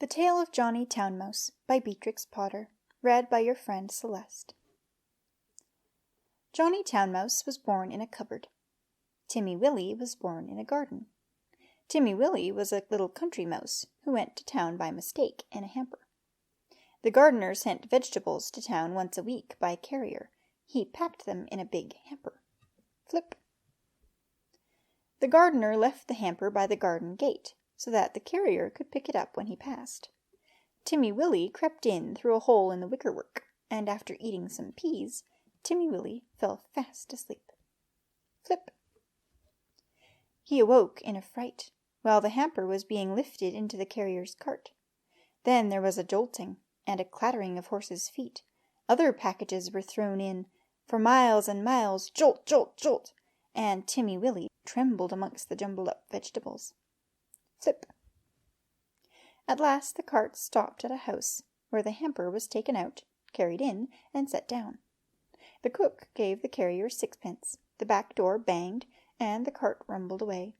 The Tale of Johnny Town Mouse by Beatrix Potter. Read by your friend Celeste. Johnny Town Mouse was born in a cupboard. Timmy Willie was born in a garden. Timmy Willie was a little country mouse who went to town by mistake in a hamper. The gardener sent vegetables to town once a week by carrier. He packed them in a big hamper. Flip. The gardener left the hamper by the garden gate, so that the carrier could pick it up when he passed. Timmy Willie crept in through a hole in the wickerwork, and after eating some peas, Timmy Willie fell fast asleep. Flip. He awoke in a fright, while the hamper was being lifted into the carrier's cart. Then there was a jolting, and a clattering of horses' feet. Other packages were thrown in. For miles and miles, jolt, jolt, jolt, and Timmy Willie trembled amongst the jumbled-up vegetables. Flip. At last the cart stopped at a house, where the hamper was taken out, carried in, and set down. The cook gave the carrier sixpence, the back door banged, and the cart rumbled away.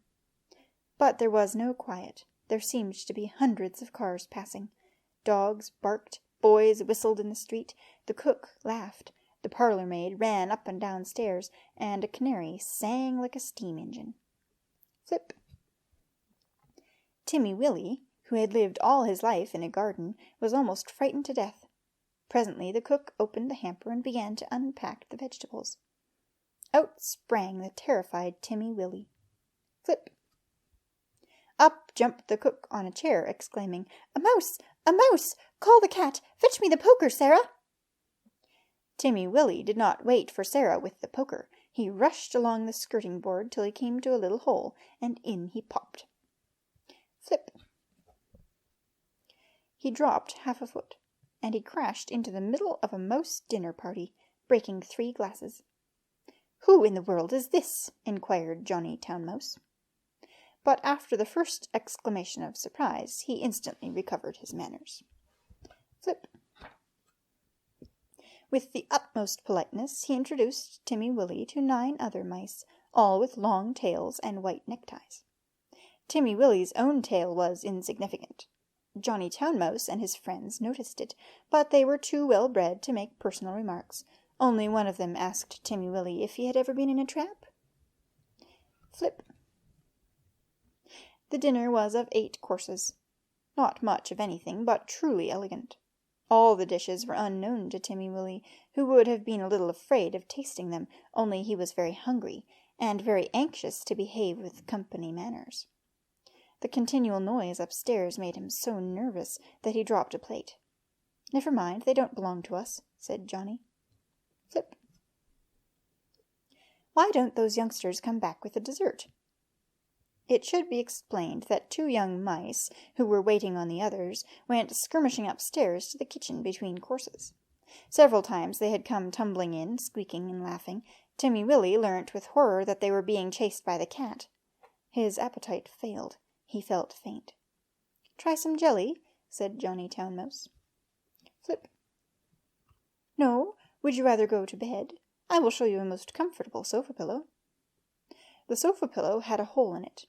But there was no quiet. There seemed to be hundreds of cars passing. Dogs barked, boys whistled in the street, the cook laughed, the parlour-maid ran up and down stairs, and a canary sang like a steam engine. Flip. Timmy Willie, who had lived all his life in a garden, was almost frightened to death. Presently the cook opened the hamper and began to unpack the vegetables. Out sprang the terrified Timmy Willie. Flip. Up jumped the cook on a chair, exclaiming, "A mouse! A mouse! Call the cat! Fetch me the poker, Sarah!" Timmy Willie did not wait for Sarah with the poker. He rushed along the skirting board till he came to a little hole, and in he popped. Flip. He dropped half a foot, and he crashed into the middle of a mouse dinner party, breaking 3 glasses. "Who in the world is this?" inquired Johnny Town Mouse. But after the first exclamation of surprise, he instantly recovered his manners. Flip. With the utmost politeness, he introduced Timmy Willie to 9 other mice, all with long tails and white neckties. Timmy Willie's own tail was insignificant. Johnny Town Mouse and his friends noticed it, but they were too well bred to make personal remarks. Only one of them asked Timmy Willie if he had ever been in a trap. Flip. The dinner was of 8 courses. Not much of anything, but truly elegant. All the dishes were unknown to Timmy Willie, who would have been a little afraid of tasting them, only he was very hungry, and very anxious to behave with company manners. The continual noise upstairs made him so nervous that he dropped a plate. "Never mind, they don't belong to us," said Johnny. Flip. "Why don't those youngsters come back with the dessert?" It should be explained that 2 young mice, who were waiting on the others, went skirmishing upstairs to the kitchen between courses. Several times they had come tumbling in, squeaking and laughing. Timmy Willie learnt with horror that they were being chased by the cat. His appetite failed. He felt faint. "Try some jelly," said Johnny Town Mouse. Flip. "No, would you rather go to bed? I will show you a most comfortable sofa-pillow." The sofa-pillow had a hole in it.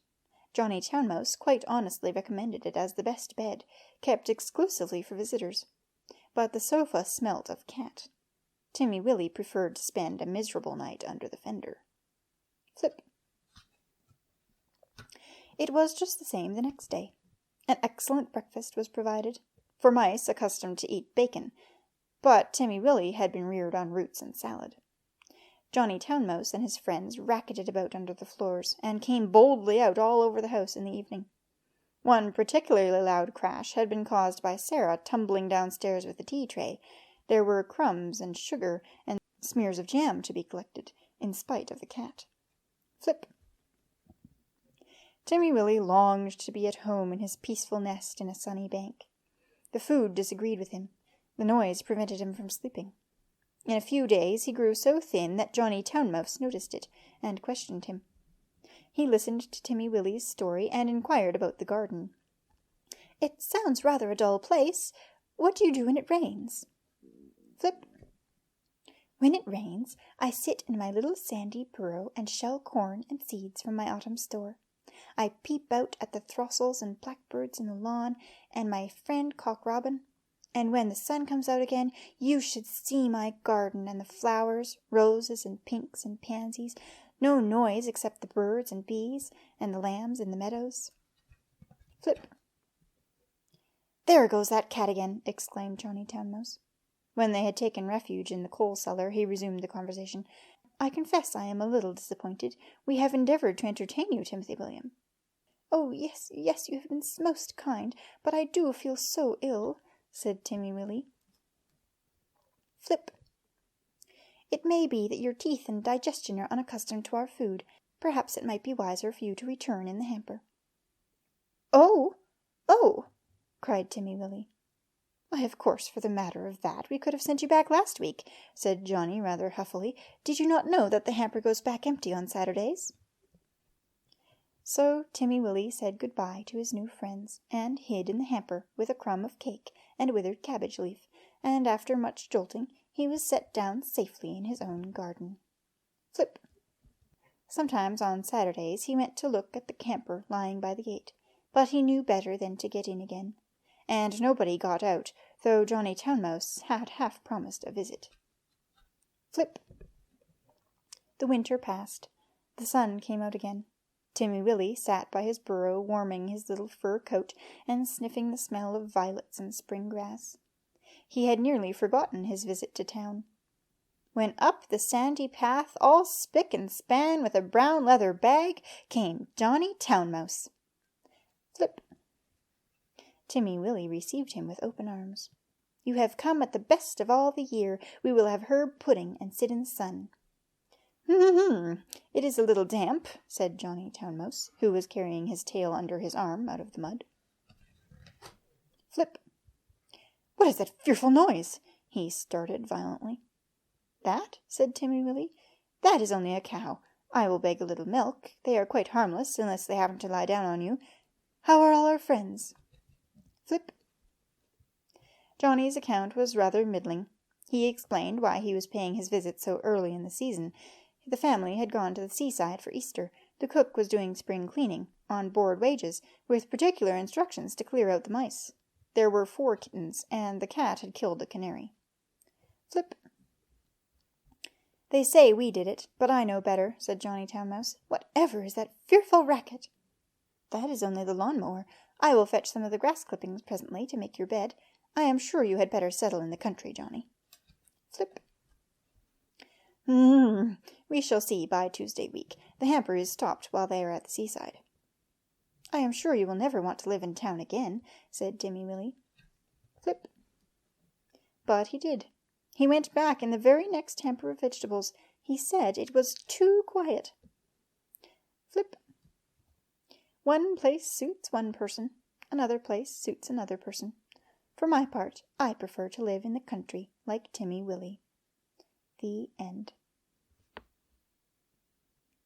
Johnny Town Mouse quite honestly recommended it as the best bed, kept exclusively for visitors. But the sofa smelt of cat. Timmy Willie preferred to spend a miserable night under the fender. Flip. It was just the same the next day. An excellent breakfast was provided, for mice accustomed to eat bacon, but Timmy Willie had been reared on roots and salad. Johnny Town Mouse and his friends racketed about under the floors, and came boldly out all over the house in the evening. One particularly loud crash had been caused by Sarah tumbling downstairs with the tea-tray. There were crumbs and sugar and smears of jam to be collected, in spite of the cat. Flip. Timmy Willie longed to be at home in his peaceful nest in a sunny bank. The food disagreed with him. The noise prevented him from sleeping. In a few days he grew so thin that Johnny Town Mouse noticed it, and questioned him. He listened to Timmy Willie's story, and inquired about the garden. "It sounds rather a dull place. What do you do when it rains?" Flip. "When it rains, I sit in my little sandy burrow and shell corn and seeds from my autumn store. I peep out at the throstles and blackbirds in the lawn, and my friend Cock Robin. And when the sun comes out again, you should see my garden and the flowers, roses and pinks and pansies. No noise except the birds and bees and the lambs in the meadows. Flip. "There goes that cat again!" exclaimed Johnny Town Mouse. When they had taken refuge in the coal cellar, he resumed the conversation. "I confess I am a little disappointed. We have endeavoured to entertain you, Timothy William." "Oh, yes, yes, you have been most kind, but I do feel so ill," said Timmy Willie. Flip. "It may be that your teeth and digestion are unaccustomed to our food. Perhaps it might be wiser for you to return in the hamper." "Oh! Oh!" cried Timmy Willie. "Why, of course, for the matter of that, we could have sent you back last week," said Johnny rather huffily. "Did you not know that the hamper goes back empty on Saturdays?" So Timmy Willie said good-bye to his new friends, and hid in the hamper with a crumb of cake and withered cabbage leaf, and after much jolting he was set down safely in his own garden. Flip. Sometimes on Saturdays he went to look at the hamper lying by the gate, but he knew better than to get in again, and nobody got out, though Johnny Town Mouse had half promised a visit. Flip. The winter passed. The sun came out again. Timmy Willie sat by his burrow warming his little fur coat and sniffing the smell of violets and spring grass. He had nearly forgotten his visit to town, when up the sandy path, all spick and span with a brown leather bag, came Johnny Town Mouse. Flip. Timmy Willie received him with open arms. "You have come at the best of all the year. We will have herb pudding and sit in the sun." It is a little damp," said Johnny Town Mouse, who was carrying his tail under his arm out of the mud. Flip. "What is that fearful noise?" He started violently. "That?" said Timmy Willie. "That is only a cow. I will beg a little milk. They are quite harmless, unless they happen to lie down on you. How are all our friends?" Flip. Johnny's account was rather middling. He explained why he was paying his visit so early in the season. The family had gone to the seaside for Easter. The cook was doing spring cleaning, on board wages, with particular instructions to clear out the mice. There were 4 kittens, and the cat had killed a canary. Flip. "They say we did it, but I know better," said Johnny Town Mouse. "Whatever is that fearful racket?" "That is only the lawn-mower. I will fetch some of the grass clippings presently to make your bed. I am sure you had better settle in the country, Johnny." Flip. We shall see by Tuesday week. The hamper is stopped while they are at the seaside." "I am sure you will never want to live in town again," said Timmy Willie. Flip. But he did. He went back in the very next hamper of vegetables. He said it was too quiet. Flip. One place suits one person, another place suits another person. For my part, I prefer to live in the country like Timmy Willie. The end.